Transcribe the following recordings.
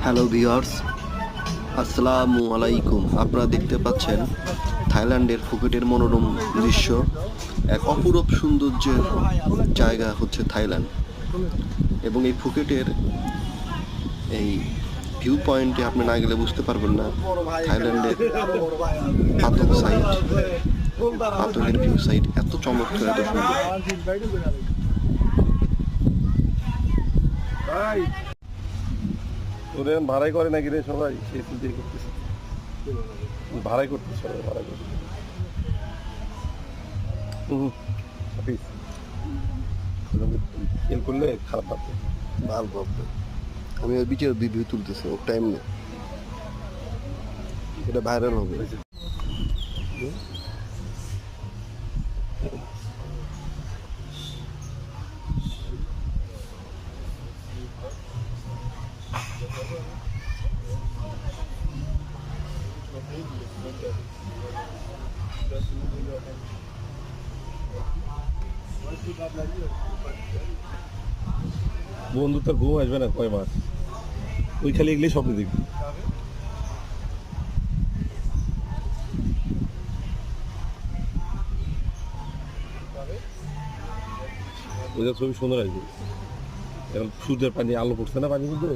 Hello viewers, আসসালামু আলাইকুম। আপনারা দেখতে পাচ্ছেন থাইল্যান্ডের ফুকেটের মনোরম দৃশ্য। এক অপরূপ সৌন্দর্যের জায়গা হচ্ছে থাইল্যান্ড, এবং এই ফুকেটের এই ভিউ পয়েন্টে আপনি না গেলে বুঝতে পারবেন না থাইল্যান্ডের পাতক সাইট, পাতকের ভিউ সাইট এত চমৎকার, এত সুন্দর। ওদের ভাড়াই করে নাকি রে সবাই, সেই চিন্তাই করতেছে, ভাড়াই করতেছে সবাই, ভাড়াই করতেছে। খেল করলে খারাপ ভাববে, ভালো ভাববে। আমি ওই বিচের ভিউ তুলতেছি, ও টাইম নেই, এটা ভাইরাল হবে। বন্ধু তার ঘুম আসবে না কয় মাস, ওই খালি এগুলি স্বপ্ন দেখবি। ওইটা ছবি সুন্দর আসবে। এখন সূর্যের পানি, আলো পড়ছে না পানি, কিন্তু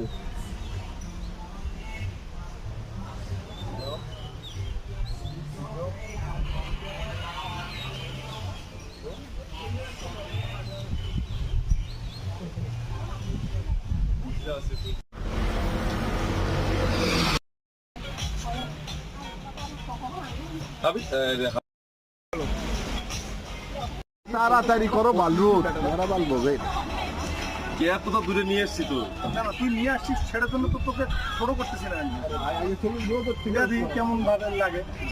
তাড়াতাড়ি করো, বালু ওরা বালবো রে। কে এতটা দূরে নিয়ে এসছি তো, তুই নিয়ে আসছিস, সেটার জন্য তো তোকে ছোট করতেছি না। কেমন ভাবে লাগে